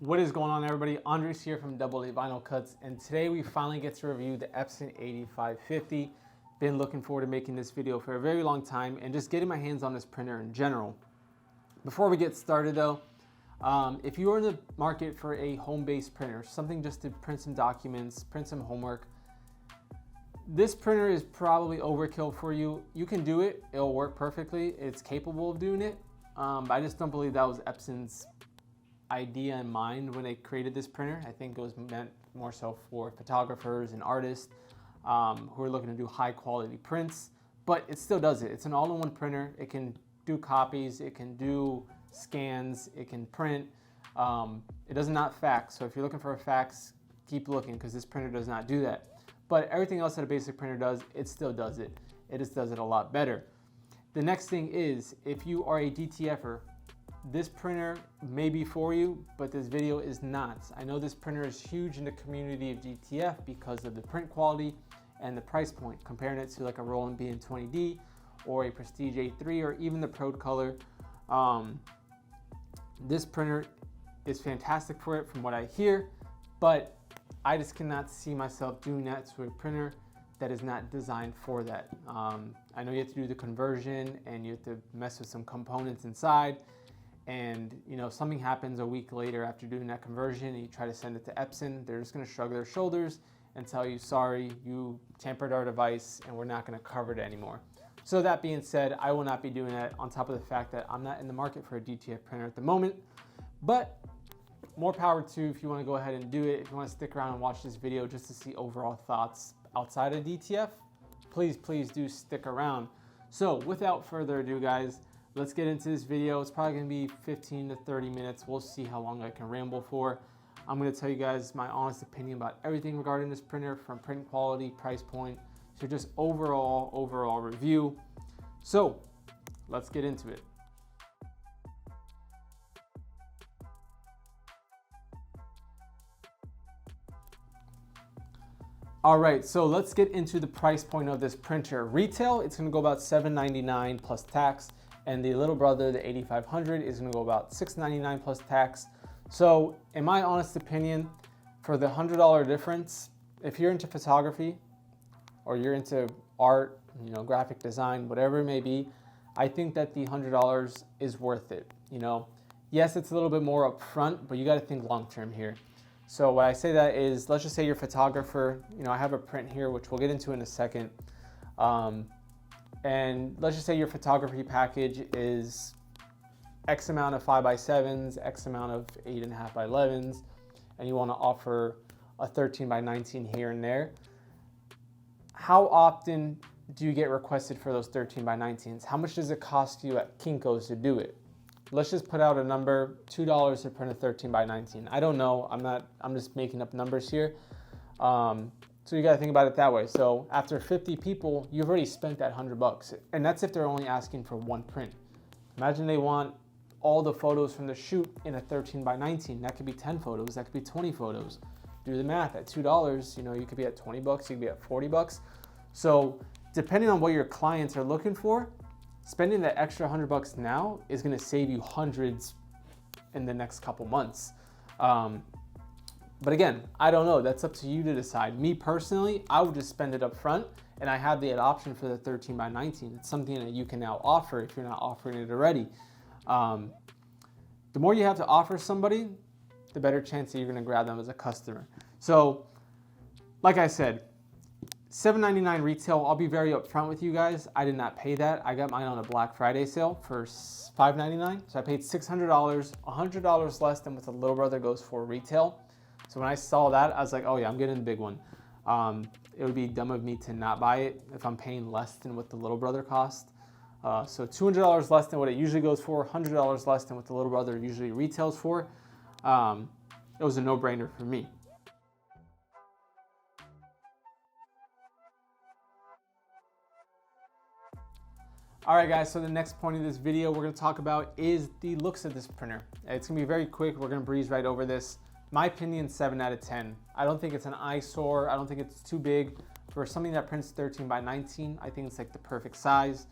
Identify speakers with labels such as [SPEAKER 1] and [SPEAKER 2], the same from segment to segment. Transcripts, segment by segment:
[SPEAKER 1] What is going on, everybody? Andres here from Double A Vinyl Cuts, and today we finally get to review the Epson 8550. Been looking forward to making this video for a very long time and just getting my hands on this printer in general. Before we get started though, if you are in the market for a home-based printer, something just to print some documents, print some homework, this printer is probably overkill for you. You can do it, it'll work perfectly, it's capable of doing it, but I just don't believe that was Epson's idea in mind when they created this printer. I think it was meant more so for photographers and artists who are looking to do high quality prints, but it still does it. It's an all-in-one printer. It can do copies, it can do scans, it can print. It does not fax, so if you're looking for a fax, keep looking because this printer does not do that. But everything else that a basic printer does, it still does it. It just does it a lot better. The next thing is, if you are a DTFer, this printer may be for you, but this video is not. I know this printer is huge in the community of DTF because of the print quality and the price point, comparing it to like a Roland BN20D or a Prestige A3 or even the Pro Color. This printer is fantastic for it from what I hear, but I just cannot see myself doing that to a printer that is not designed for that. I know you have to do the conversion and you have to mess with some components inside, and you know, something happens a week later after doing that conversion and you try to send it to Epson, they're just going to shrug their shoulders and tell you, sorry, you tampered our device and we're not going to cover it anymore. So that being said, I will not be doing that, on top of the fact that I'm not in the market for a DTF printer at the moment. But more power to you if you want to go ahead and do it. If you want to stick around and watch this video just to see overall thoughts outside of DTF, please do stick around. So without further ado, guys, let's get into this video. It's probably going to be 15 to 30 minutes. We'll see how long I can ramble for. I'm going to tell you guys my honest opinion about everything regarding this printer, from print quality, price point, to just overall review. So let's get into it. All right, so let's get into the price point of this printer. Retail, it's going to go about $799 plus tax, and the little brother, the 8500, is going to go about $699 plus tax. So in my honest opinion, for the $100 difference, if you're into photography or you're into art, you know, graphic design, whatever it may be, I think that the $100 is worth it. You know, yes, it's a little bit more upfront, but you got to think long term here. So what I say that is, let's just say you're a photographer. You know, I have a print here, which we'll get into in a second. And let's just say your photography package is X amount of 5x7s, X amount of 8.5x11s, and you want to offer a 13x19 here and there. How often do you get requested for those 13x19s? How much does it cost you at Kinko's to do it? Let's just put out a number, $2 to print a 13x19. I don't know, I'm just making up numbers here. So you gotta think about it that way. So after 50 people, you've already spent that $100, and that's if they're only asking for one print. Imagine they want all the photos from the shoot in a 13x19. That could be 10 photos, that could be 20 photos. Do the math, at $2, you know, you could be at 20 bucks, you could be at 40 bucks. So depending on what your clients are looking for, spending that extra $100 now is gonna save you hundreds in the next couple months. But again, I don't know, that's up to you to decide. Me personally, I would just spend it up front, and I have the option for the 13x19. It's something that you can now offer if you're not offering it already. The more you have to offer somebody, the better chance that you're gonna grab them as a customer. So, like I said, $799 retail. I'll be very upfront with you guys. I did not pay that. I got mine on a Black Friday sale for $599. So I paid $600, $100 less than what the little brother goes for retail. So when I saw that, I was like, oh yeah, I'm getting the big one. It would be dumb of me to not buy it if I'm paying less than what the little brother cost. So $200 less than what it usually goes for, $100 less than what the little brother usually retails for. It was a no-brainer for me. All right, guys, so the next point of this video we're gonna talk about is the looks of this printer. It's gonna be very quick. We're gonna breeze right over this. My opinion, 7 out of 10. I don't think it's an eyesore. I don't think it's too big. For something that prints 13x19, I think it's like the perfect size.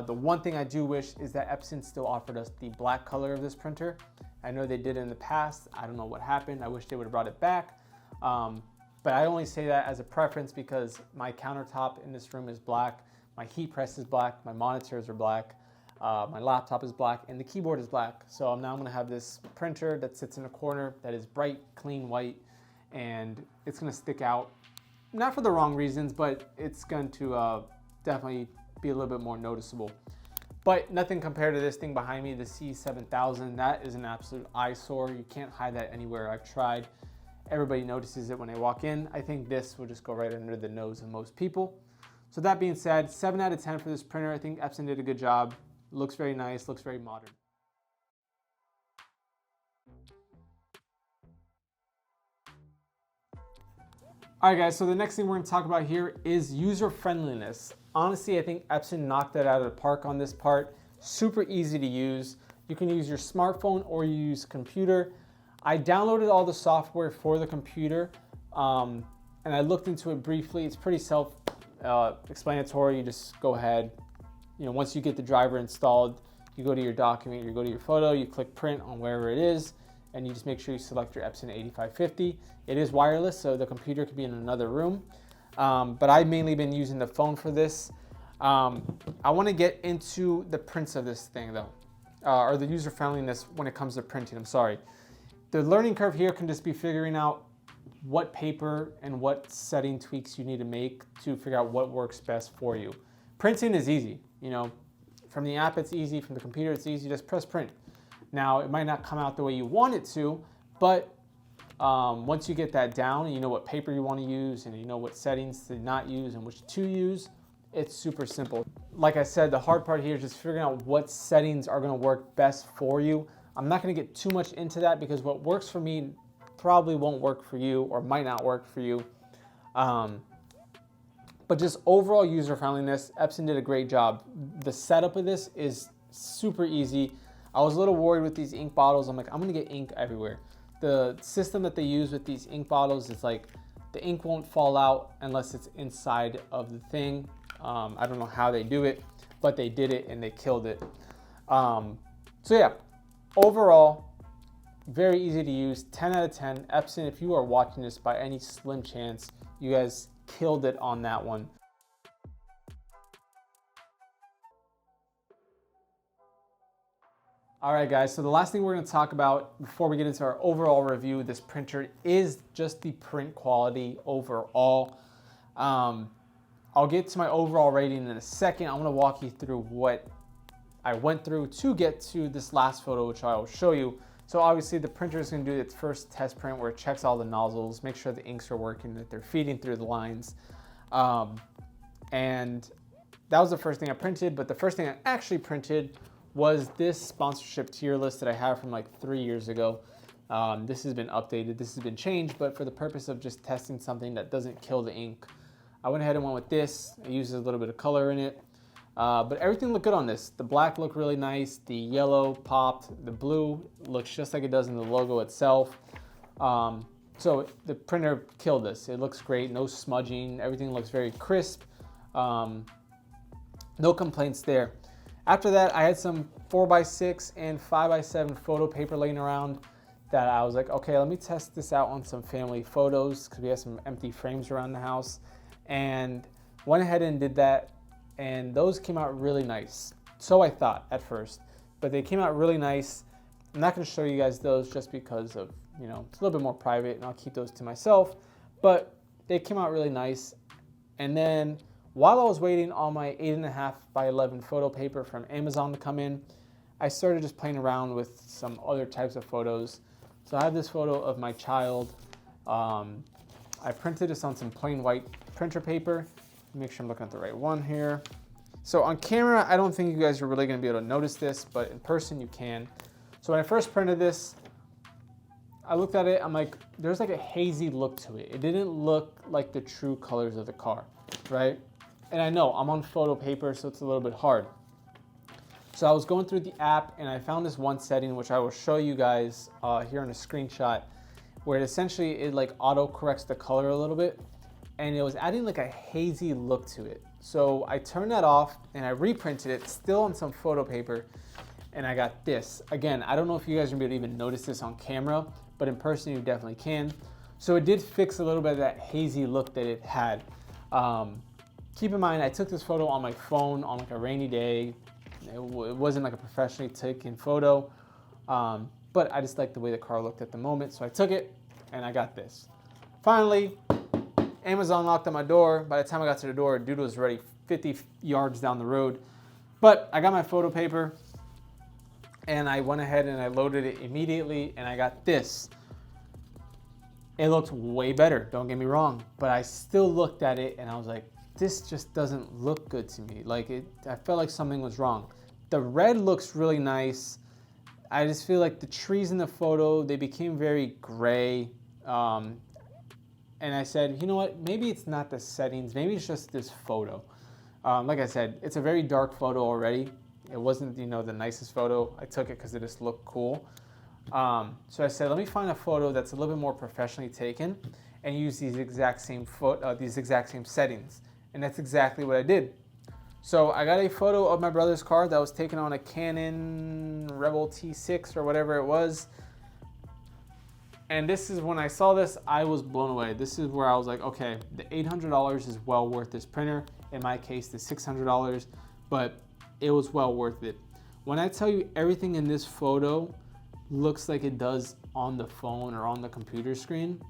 [SPEAKER 1] The one thing I do wish is that Epson still offered us the black color of this printer. I know they did in the past. I don't know what happened. I wish they would have brought it back. But I only say that as a preference because my countertop in this room is black. My heat press is black. My monitors are black. My laptop is black and the keyboard is black. So I'm now going to have this printer that sits in a corner that is bright, clean white, and it's going to stick out. Not for the wrong reasons, but it's going to definitely be a little bit more noticeable. But nothing compared to this thing behind me, the C7000. That is an absolute eyesore. You can't hide that anywhere. I've tried. Everybody notices it when they walk in. I think this will just go right under the nose of most people. So that being said, 7 out of 10 for this printer. I think Epson did a good job. Looks very nice, looks very modern. All right, guys, so the next thing we're gonna talk about here is user friendliness. Honestly, I think Epson knocked that out of the park on this part. Super easy to use. You can use your smartphone or you use a computer. I downloaded all the software for the computer and I looked into it briefly. It's pretty self-explanatory. You just go ahead. You know, once you get the driver installed, you go to your document, you go to your photo, you click print on wherever it is, and you just make sure you select your Epson 8550. It is wireless, so the computer could be in another room. But I've mainly been using the phone for this. I want to get into the prints of this thing though, or the user friendliness when it comes to printing, I'm sorry. The learning curve here can just be figuring out what paper and what setting tweaks you need to make to figure out what works best for you. Printing is easy, you know, from the app it's easy, from the computer it's easy, just press print. Now it might not come out the way you want it to, but once you get that down and you know what paper you want to use and you know what settings to not use and which to use, it's super simple. Like I said, the hard part here is just figuring out what settings are going to work best for you. I'm not going to get too much into that because what works for me probably won't work for you or might not work for you. But just overall user friendliness, Epson did a great job. The setup of this is super easy. I was a little worried with these ink bottles. I'm like, I'm going to get ink everywhere. The system that they use with these ink bottles is like the ink won't fall out unless it's inside of the thing. I don't know how they do it, but they did it and they killed it. So yeah, overall, very easy to use, 10 out of 10. Epson, if you are watching this by any slim chance, you guys killed it on that one. All right, guys, so the last thing we're going to talk about before we get into our overall review of this printer is just the print quality overall. I'll get to my overall rating in a second. I'm going to walk you through what I went through to get to this last photo, which I will show you. So obviously the printer is going to do its first test print where it checks all the nozzles, make sure the inks are working, that they're feeding through the lines. And that was the first thing I printed, but the first thing I actually printed was this sponsorship tier list that I have from like 3 years ago. This has been updated, this has been changed, but for the purpose of just testing something that doesn't kill the ink, I went ahead and went with this. It uses a little bit of color in it. But everything looked good on this. The black looked really nice. The yellow popped. The blue looks just like it does in the logo itself. So the printer killed this. It looks great. No smudging. Everything looks very crisp. No complaints there. After that, I had some 4x6 and 5x7 photo paper laying around that I was like, okay, let me test this out on some family photos because we have some empty frames around the house. And went ahead and did that. And those came out really nice. So I thought at first, but they came out really nice. I'm not going to show you guys those just because of, you know, it's a little bit more private and I'll keep those to myself, but they came out really nice. And then while I was waiting on my 8.5x11 photo paper from Amazon to come in, I started just playing around with some other types of photos. So I have this photo of my child. I printed this on some plain white printer paper. Make sure I'm looking at the right one here. So on camera, I don't think you guys are really going to be able to notice this, but in person you can. So when I first printed this, I looked at it, I'm like, there's like a hazy look to it. It didn't look like the true colors of the car, right? And I know I'm on photo paper, so it's a little bit hard. So I was going through the app and I found this one setting, which I will show you guys here on a screenshot, where it like auto corrects the color a little bit. And it was adding like a hazy look to it. So I turned that off and I reprinted it still on some photo paper, and I got this. Again, I don't know if you guys are gonna be able to even notice this on camera, but in person you definitely can. So it did fix a little bit of that hazy look that it had. Keep in mind, I took this photo on my phone on like a rainy day. It wasn't like a professionally taken photo, but I just liked the way the car looked at the moment. So I took it and I got this. Finally, Amazon knocked on my door. By the time I got to the door, dude was already 50 yards down the road. But I got my photo paper and I went ahead and I loaded it immediately, and I got this. It looked way better, don't get me wrong, but I still looked at it and I was like, this just doesn't look good to me. Like I felt like something was wrong. The red looks really nice. I just feel like the trees in the photo, they became very gray. And I said, you know what, maybe it's not the settings, maybe it's just this photo. Like I said, it's a very dark photo already. It wasn't, you know, the nicest photo. I took it because it just looked cool. So I said, let me find a photo that's a little bit more professionally taken and use these exact same settings. And that's exactly what I did. So I got a photo of my brother's car that was taken on a Canon Rebel T6 or whatever it was. And this is when I saw this, I was blown away. This is where I was like, okay, the $800 is well worth this printer. In my case, the $600, but it was well worth it. When I tell you everything in this photo looks like it does on the phone or on the computer screen,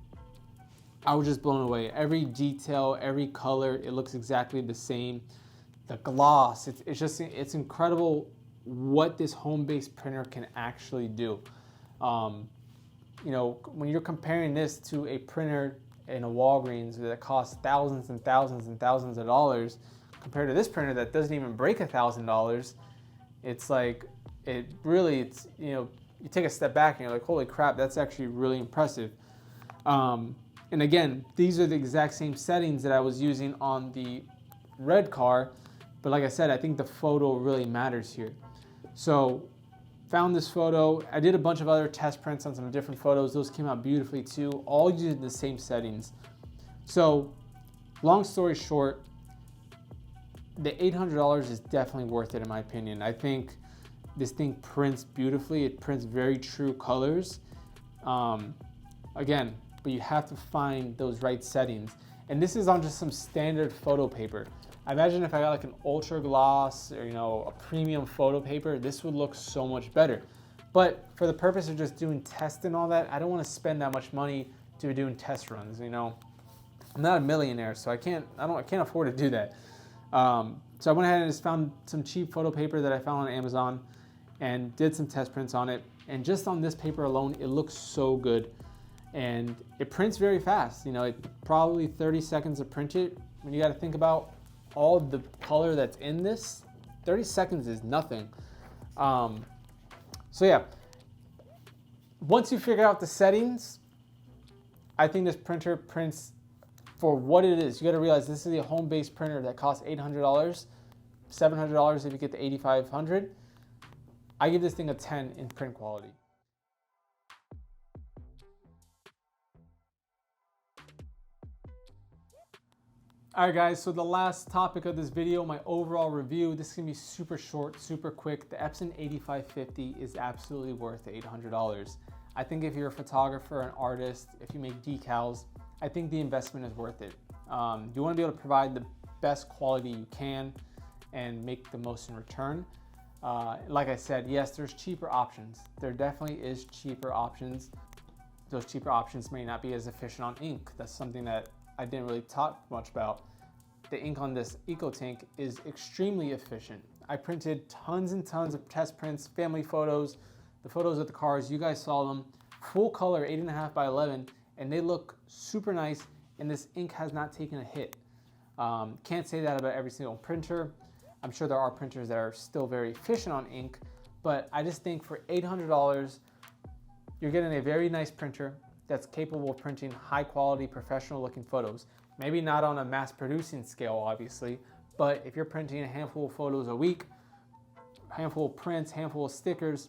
[SPEAKER 1] I was just blown away. Every detail, every color, it looks exactly the same. The gloss, it's incredible what this home-based printer can actually do. You know, when you're comparing this to a printer in a Walgreens that costs thousands and thousands and thousands of dollars, compared to this printer that doesn't even break $1,000, it's like, it's, you know, you take a step back and you're like, holy crap, that's actually really impressive. And again, these are the exact same settings that I was using on the red car, but like I said, I think the photo really matters here. So found this photo. I did a bunch of other test prints on some different photos. Those came out beautifully too, all using the same settings. So long story short, the $800 is definitely worth it in my opinion. I think this thing prints beautifully. It prints very true colors. Again, but you have to find those right settings. And this is on just some standard photo paper. I imagine if I got like an ultra gloss or, you know, a premium photo paper, this would look so much better. But for the purpose of just doing tests and all that, I don't want to spend that much money to be doing test runs, you know. I'm not a millionaire, so I can't afford to do that. So I went ahead and just found some cheap photo paper that I found on Amazon and did some test prints on it. And just on this paper alone, it looks so good. And it prints very fast. You know, it probably 30 seconds to print it. When you got to think about all the color that's in this, 30 seconds is nothing. So yeah, once you figure out the settings, I think this printer prints for what it is. You got to realize this is a home-based printer that costs $800, $700 if you get the 8500. I give this thing a 10 in print quality. All right guys, so the last topic of this video, my overall review, this is gonna be super short, super quick. The Epson 8550 is absolutely worth the $800. I think if you're a photographer, an artist, if you make decals, I think the investment is worth it. You wanna be able to provide the best quality you can and make the most in return. Like I said, yes, there's cheaper options. There definitely is cheaper options. Those cheaper options may not be as efficient on ink. That's something that I didn't really talk much about. The ink on this EcoTank is extremely efficient. I printed tons and tons of test prints, family photos, the photos of the cars, you guys saw them, full color 8.5 by 11, and they look super nice, and this ink has not taken a hit. Can't say that about every single printer. I'm sure there are printers that are still very efficient on ink, but I just think for $800, you're getting a very nice printer that's capable of printing high quality, professional looking photos. Maybe not on a mass producing scale, obviously, but if you're printing a handful of photos a week, handful of prints, handful of stickers,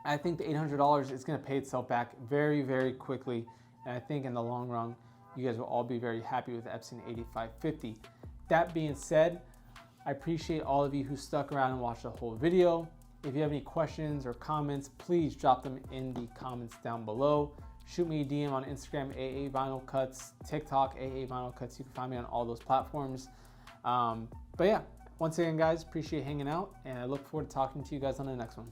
[SPEAKER 1] I think the $800 is gonna pay itself back very, very quickly. And I think in the long run, you guys will all be very happy with the Epson 8550. that being said, I appreciate all of you who stuck around and watched the whole video. If you have any questions or comments, please drop them in the comments down below. Shoot me a DM on Instagram, AA Vinyl Cuts, TikTok, AA Vinyl Cuts. You can find me on all those platforms. But yeah, once again, guys, appreciate hanging out, and I look forward to talking to you guys on the next one.